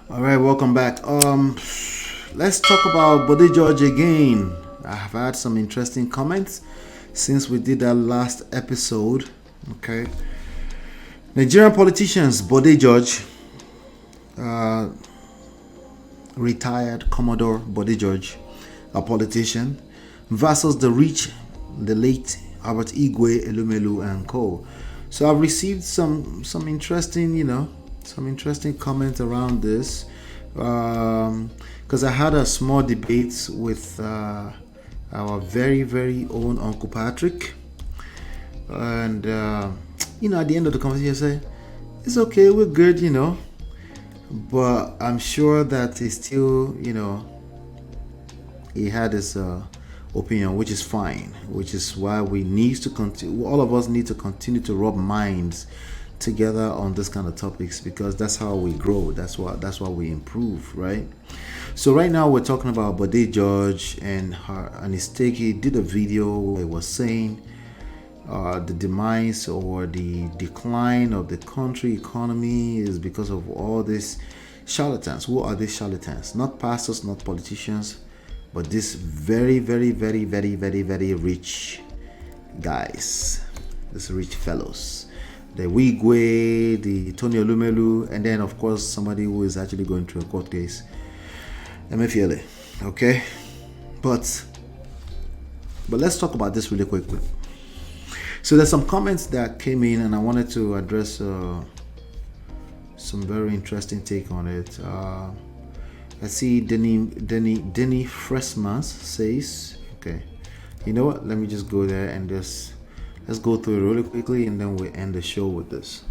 All right, welcome back. Let's talk about Bode George again. I have had some interesting comments since we did that last episode. Okay, Nigerian politicians Bode George, uh, retired Commodore Bode George, a politician, versus the rich, the late Albert Igwe, Elumelu, and co. So I've received some interesting, some interesting comments around this, because I had a small debate with our very very own Uncle Patrick, and at the end of the conversation, I said, "It's okay, we're good," but I'm sure that he still, he had his opinion, which is fine, which is why we need to continue. All of us need to continue to rub minds together on this kind of topics, because that's how we grow. That's why we improve, right? So right now we're talking about Bode George and his take. He did a video where he was saying the demise or the decline of the country economy is because of all these charlatans. Who are these charlatans? Not pastors, not politicians, but these very, very, very, very, very, very rich guys, these rich fellows. The Wigwe, the Tony Elumelu, and then of course somebody who is actually going through a court case. MFLA. Okay? But let's talk about this really quickly. So there's some comments that came in, and I wanted to address some very interesting take on it. I see Denny Freshmans says, okay, you know what? Let me just go there and let's go through it really quickly, and then we end the show with this.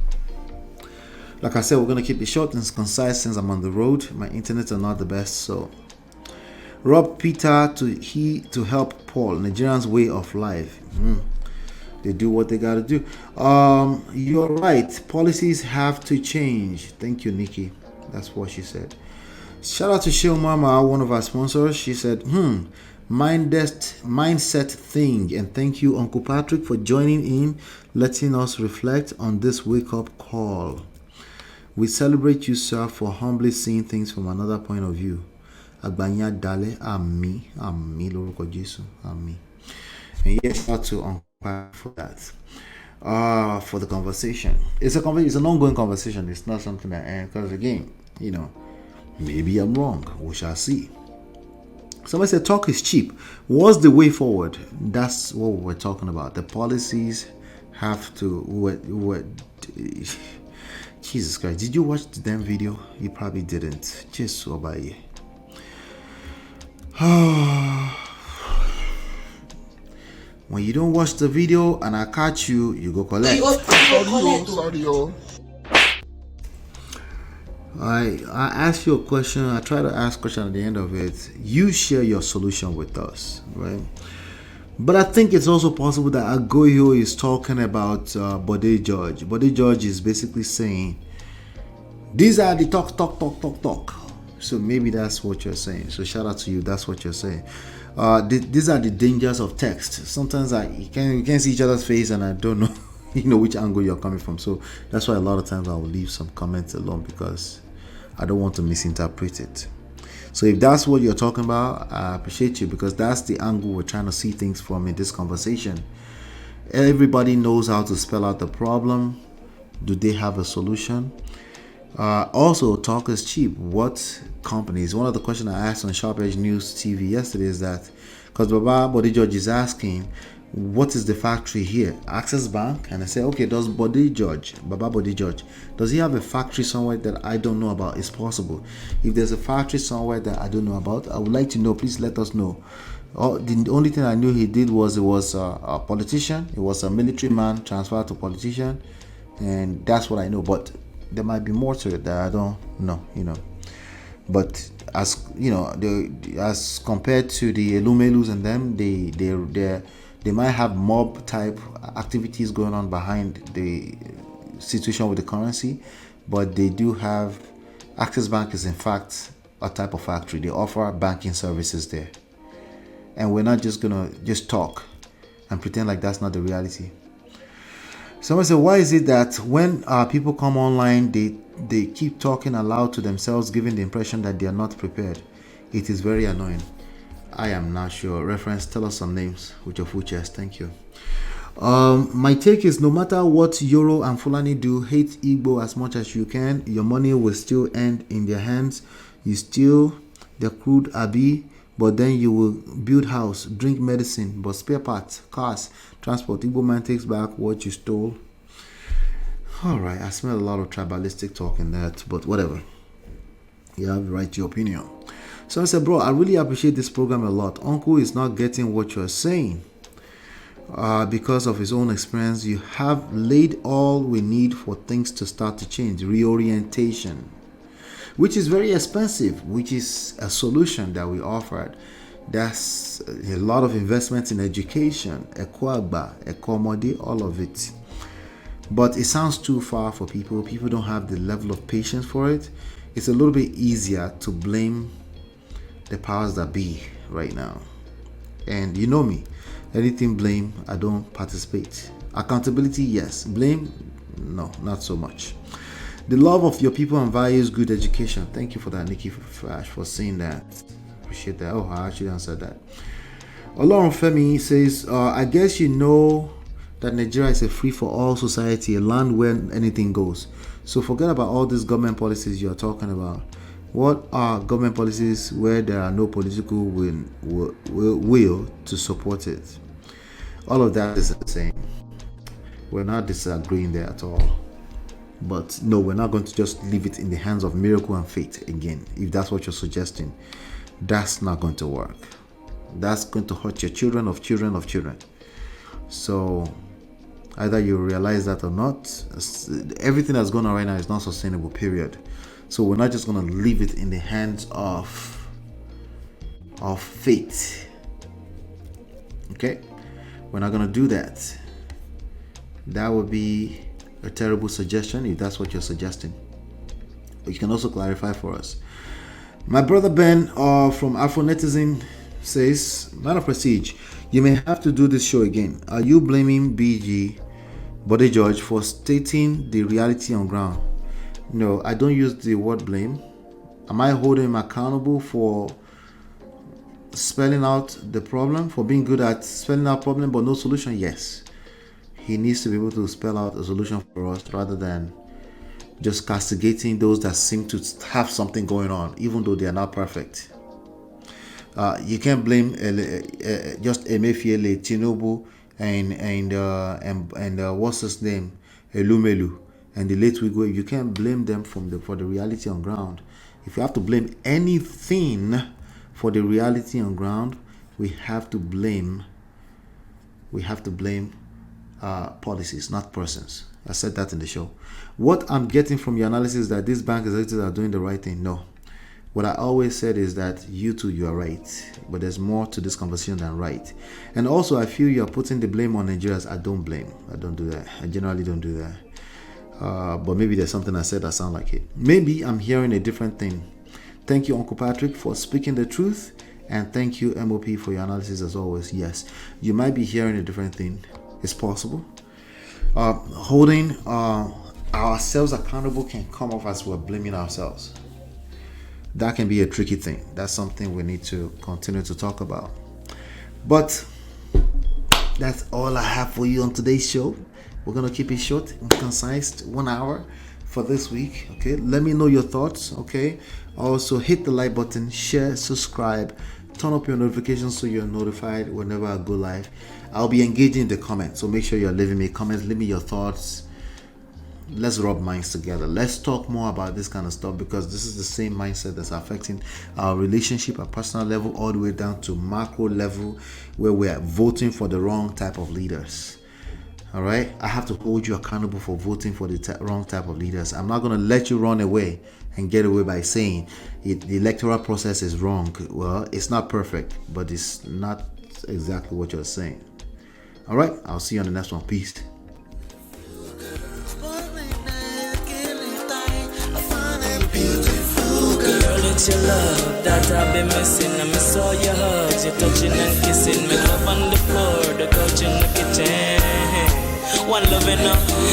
Like I said, we're gonna keep it short and concise since I'm on the road. My internets are not the best, so. Rob Peter to help Paul. Nigerians' way of life. They do what they gotta do. You're right. Policies have to change. Thank you, Nikki. That's what she said. Shout out to Shil Mama, one of our sponsors. She said, mindset thing. And thank you, Uncle Patrick, for joining in, letting us reflect on this wake-up call. We celebrate you, sir, for humbly seeing things from another point of view. Agbanya Dale, Ami, Lorúkọ Jésù, Ami. And yes, shout out to Uncle Patrick for that. For the conversation. It's an ongoing conversation. It's not something that ends, because again, maybe I'm wrong. We shall see. Somebody said talk is cheap. What's the way forward? That's what we're talking about. The policies have to. Jesus Christ! Did you watch the damn video? You probably didn't. Just so by you. When you don't watch the video and I catch you, you go collect. Sorry. I ask you a question. I try to ask a question at the end of it. You share your solution with us, right? But I think it's also possible that Agoyo is talking about Bode George. Bode George is basically saying, these are the talk. So maybe that's what you're saying. So shout out to you. That's what you're saying. These are the dangers of text. Sometimes you can't see each other's face, and I don't know, which angle you're coming from. So that's why a lot of times I will leave some comments alone, because I don't want to misinterpret it. So if that's what you're talking about, I appreciate you, because that's the angle we're trying to see things from in this conversation. Everybody knows how to spell out the problem. Do they have a solution? Also, talk is cheap. What companies? One of the questions I asked on Sharp Edge News TV yesterday is that, because Baba Bode George is asking, what is the factory here? Access Bank? And I say, okay, does Baba Bode George, does he have a factory somewhere that I don't know about? It's possible. If there's a factory somewhere that I don't know about, I would like to know. Please let us know. The only thing I knew he did was, it was a politician. He was a military man transferred to politician, and that's what I know. But there might be more to it that I don't know, But as as compared to the Elumelus and them, they might have mob type activities going on behind the situation with the currency, but they do have. Access Bank is in fact a type of factory. They offer banking services there, and we're not just gonna talk and pretend like that's not the reality. Someone said, why is it that when people come online, they keep talking aloud to themselves, giving the impression that they are not prepared? It is very annoying. I am not sure. Reference, tell us some names with your full chest. Thank you. My take is, no matter what Yoro and Fulani do, hate Igbo as much as you can. Your money will still end in their hands. You steal the crude Abi, but then you will build house, drink medicine, but spare parts, cars, transport. Igbo man takes back what you stole. All right, I smell a lot of tribalistic talk in that, but whatever. You have the right to your opinion. So I said, bro, I really appreciate this program a lot. Uncle is not getting what you're saying. Because of his own experience, you have laid all we need for things to start to change. Reorientation, which is very expensive, which is a solution that we offered. That's a lot of investment in education, Ekwagba, Ekomodi, all of it. But it sounds too far for people. People don't have the level of patience for it. It's a little bit easier to blame the powers that be right now. And you know me. Anything blame, I don't participate. Accountability, yes. Blame, no, not so much. The love of your people and values good education. Thank you for that, Nikki Flash, for saying that. Appreciate that. Oh, I actually answered that. Olorun Femi says, I guess you know that Nigeria is a free-for-all society, a land where anything goes. So forget about all these government policies you're talking about. What are government policies where there are no political will to support it? All of that is the same. We're not disagreeing there at all. But no, we're not going to just leave it in the hands of miracle and fate again. If that's what you're suggesting, that's not going to work. That's going to hurt your children of children of children. So either you realize that or not, everything that's going on right now is not sustainable, period. So we're not just going to leave it in the hands of fate. Okay? We're not going to do that. That would be a terrible suggestion if that's what you're suggesting. But you can also clarify for us. My brother Ben from Afro Netizen says, Man of Prestige, you may have to do this show again. Are you blaming BG, Bode George, for stating the reality on ground? No, I don't use the word blame. Am I holding him accountable for spelling out the problem, for being good at spelling out problem but no solution? Yes. He needs to be able to spell out a solution for us rather than just castigating those that seem to have something going on, even though they are not perfect. You can't blame just Emefiele, Tinubu, and what's his name, Elumelu, and the late Wigwe. You can't blame them for the reality on ground. If you have to blame anything for the reality on ground, we have to blame policies, not persons. I said that in the show. What I'm getting from your analysis is that these bank executives are doing the right thing. No. What I always said is that you are right, but there's more to this conversation than right. And also, I feel you're putting the blame on Nigerians. I don't blame. I don't do that. I generally don't do that. But maybe there's something I said that sounds like it. Maybe I'm hearing a different thing. Thank you, Uncle Patrick, for speaking the truth. And thank you, MOP, for your analysis as always. Yes, you might be hearing a different thing. It's possible. Holding ourselves accountable can come off as we're blaming ourselves. That can be a tricky thing. That's something we need to continue to talk about. But that's all I have for you on today's show. We're going to keep it short and concise, 1 hour for this week. Okay, let me know your thoughts. Okay, also hit the like button, share, subscribe, turn up your notifications so you're notified whenever I go live. I'll be engaging in the comments, so make sure you're leaving me comments. Leave me your thoughts. Let's rub minds together. Let's talk more about this kind of stuff, because this is the same mindset that's affecting our relationship at personal level all the way down to macro level, where we're voting for the wrong type of leaders. All right, I have to hold you accountable for voting for the wrong type of leaders. I'm not going to let you run away and get away by saying the electoral process is wrong. Well, it's not perfect, but it's not exactly what you're saying. All right, I'll see you on the next one. Peace. It's your love that I've been missing. I miss all your hugs, your touching and kissing. Me love on the floor, the couch in the kitchen. one love enough.